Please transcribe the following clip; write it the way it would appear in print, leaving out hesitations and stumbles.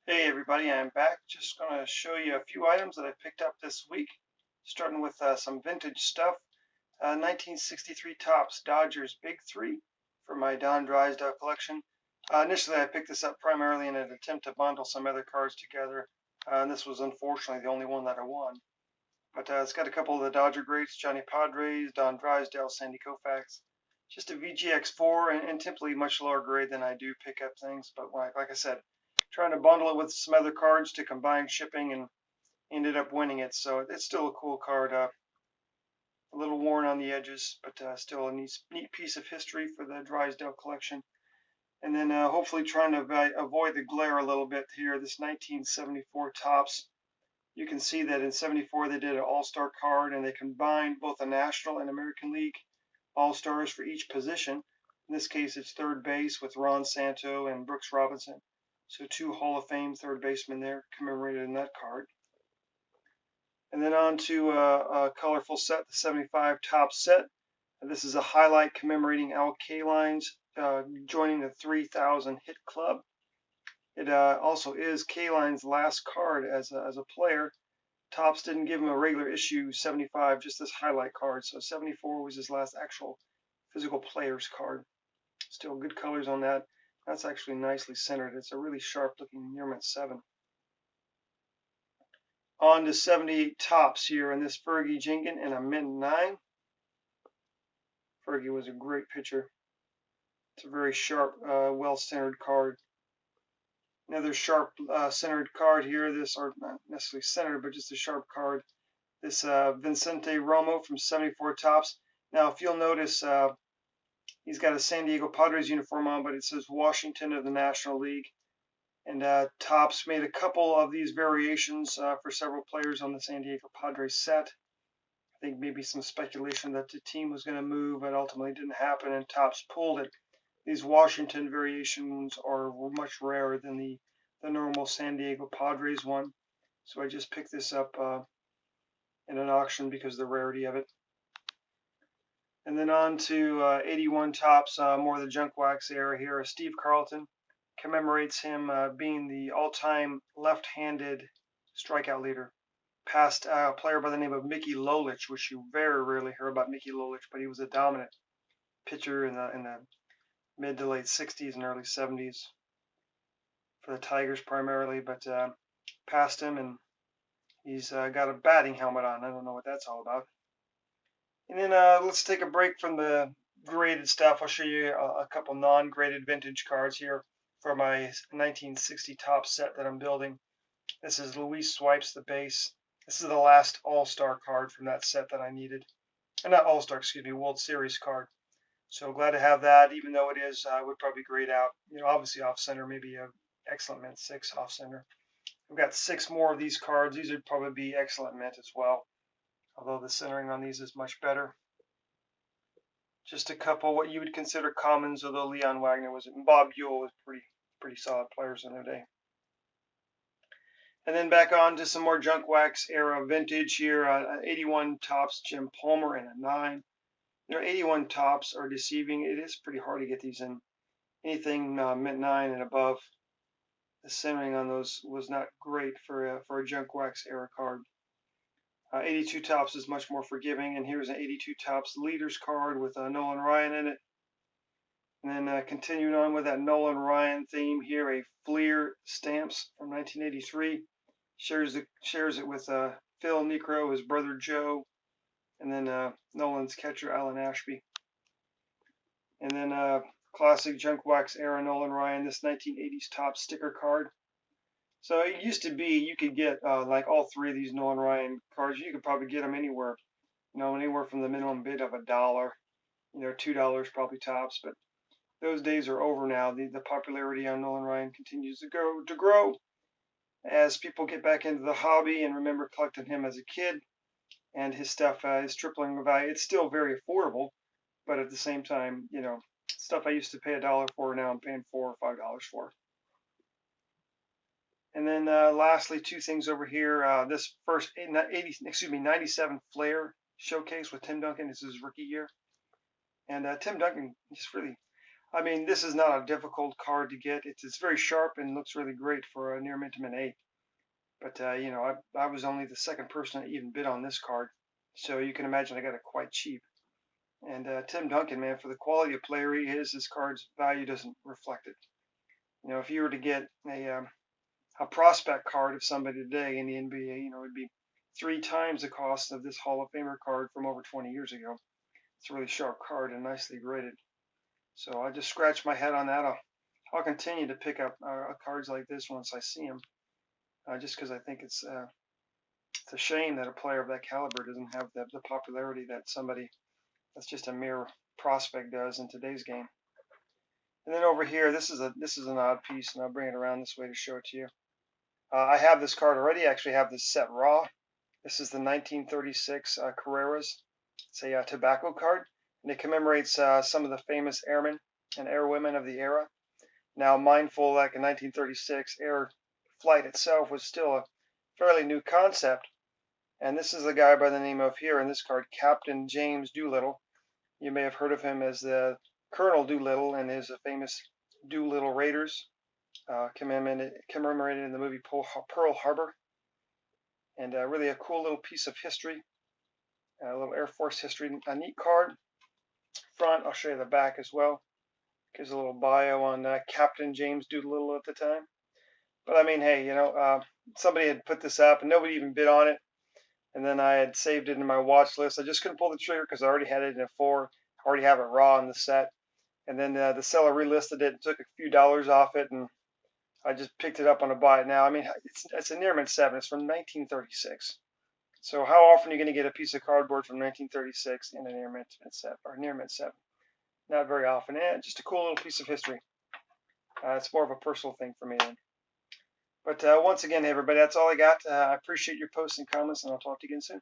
Hey everybody, I'm back. Just going to show you a few items that I picked up this week, starting with some vintage stuff. 1963 Topps Dodgers Big Three for my Don Drysdale collection. Initially, I picked this up primarily in an attempt to bundle some other cards together, and this was unfortunately the only one that I won. But it's got a couple of the Dodger greats, Johnny Padres, Don Drysdale, Sandy Koufax. Just a VGX4 and typically much lower grade than I do pick up things, but like I said, trying to bundle it with some other cards to combine shipping and ended up winning it. So it's still a cool card. A little worn on the edges, but still a neat piece of history for the Drysdale collection. And then hopefully trying to avoid the glare a little bit here. This 1974 Topps. You can see that in 74 they did an all-star card and they combined both the National and American League all-stars for each position. In this case, it's third base with Ron Santo and Brooks Robinson. So two Hall of Fame third basemen there commemorated in that card. And then on to a colorful set, the 75 Topps set. And this is a highlight commemorating Al Kalines joining the 3,000 hit club. It also is Kaline's last card as a player. Topps didn't give him a regular issue 75, just this highlight card. So 74 was his last actual physical player's card. Still good colors on that. That's actually nicely centered. It's a really sharp looking near mint 7. On to 78 Topps here in this Fergie Jenkins and a mint 9. Fergie was a great pitcher. It's a very sharp, well-centered card. Another sharp centered card here. This, or not necessarily centered, but just a sharp card. This Vicente Romo from 74 Topps. Now, if you'll notice, he's got a San Diego Padres uniform on, but it says Washington of the National League. And Topps made a couple of these variations for several players on the San Diego Padres set. I think maybe some speculation that the team was going to move, but ultimately didn't happen, and Topps pulled it. These Washington variations are much rarer than the normal San Diego Padres one. So I just picked this up in an auction because of the rarity of it. And then on to 81 Topps, more of the junk wax era here. Steve Carlton commemorates him being the all-time left-handed strikeout leader. Past player by the name of Mickey Lolich, which you very rarely hear about Mickey Lolich, but he was a dominant pitcher in the mid to late 60s and early 70s for the Tigers primarily, but passed him, and he's got a batting helmet on. I don't know what that's all about. And then let's take a break from the graded stuff. I'll show you a couple non-graded vintage cards here for my 1960 Topps set that I'm building. This is Luis Swipes the base. This is the last All-Star card from that set that I needed. Not All-Star, excuse me, World Series card. So glad to have that, even though it is, would probably grade out. You know, obviously off-center, maybe a excellent mint 6 off-center. I've got 6 more of these cards. These would probably be excellent mint as well, although the centering on these is much better. Just a couple what you would consider commons, although Leon Wagner was, and Bob Buell was pretty solid players in their day. And then back on to some more junk wax era vintage here. 81 Topps Jim Palmer and a 9. You know, 81 Topps are deceiving. It is pretty hard to get these in. Anything mint 9 and above. The centering on those was not great for a junk wax era card. 82 Topps is much more forgiving, and here's an 82 Topps leaders card with Nolan Ryan in it. And then continuing on with that Nolan Ryan theme here, a Fleer Stamps from 1983. Shares it with Phil Necro, his brother Joe, and then Nolan's catcher Alan Ashby. And then classic junk wax era Nolan Ryan, this 1980s Topps sticker card. So it used to be you could get like all 3 of these Nolan Ryan cards. You could probably get them anywhere, you know, anywhere from the minimum bid of $1, you know, $2 probably tops. But those days are over now. The popularity on Nolan Ryan continues to grow as people get back into the hobby and remember collecting him as a kid. And his stuff is tripling in value. It's still very affordable, but at the same time, you know, stuff I used to pay $1 for, now I'm paying $4 or $5 for. And then lastly, 2 things over here. This first 97 Flair showcase with Tim Duncan. This is his rookie year. And Tim Duncan just really, I mean, this is not a difficult card to get. It's very sharp and looks really great for a near mint to mint 8. But you know, I was only the second person to even bid on this card, so you can imagine I got it quite cheap. And Tim Duncan, man, for the quality of player he is, his card's value doesn't reflect it. You know, if you were to get a prospect card of somebody today in the NBA, you know, it'd be 3 times the cost of this Hall of Famer card from over 20 years ago. It's a really sharp card and nicely graded. So I just scratched my head on that. I'll continue to pick up cards like this once I see them, just because I think it's a shame that a player of that caliber doesn't have the popularity that somebody that's just a mere prospect does in today's game. And then over here, this is an odd piece, and I'll bring it around this way to show it to you. I have this card already. I actually have this set raw. This is the 1936 Carreras. It's a tobacco card, and it commemorates some of the famous airmen and airwomen of the era. Now, mindful, like in 1936, air flight itself was still a fairly new concept. And this is a guy by the name of, here in this card, Captain James Doolittle. You may have heard of him as the Colonel Doolittle and his famous Doolittle Raiders, commemorated in the movie Pearl Harbor. And really a cool little piece of history, a little Air Force history, a neat card. Front, I'll show you the back as well. Gives a little bio on Captain James Doolittle at the time. But I mean, hey, you know, somebody had put this up and nobody even bid on it. And then I had saved it in my watch list. I just couldn't pull the trigger because I already had it in a 4. I already have it raw in the set. And then the seller relisted it and took a few dollars off it, and I just picked it up on a buy it now. I mean, it's a near mint 7. It's from 1936. So how often are you going to get a piece of cardboard from 1936 in a near mint 7 or near mint 7? Not very often. Just a cool little piece of history. It's more of a personal thing for me then. But once again, hey everybody, that's all I got. I appreciate your posts and comments, and I'll talk to you again soon.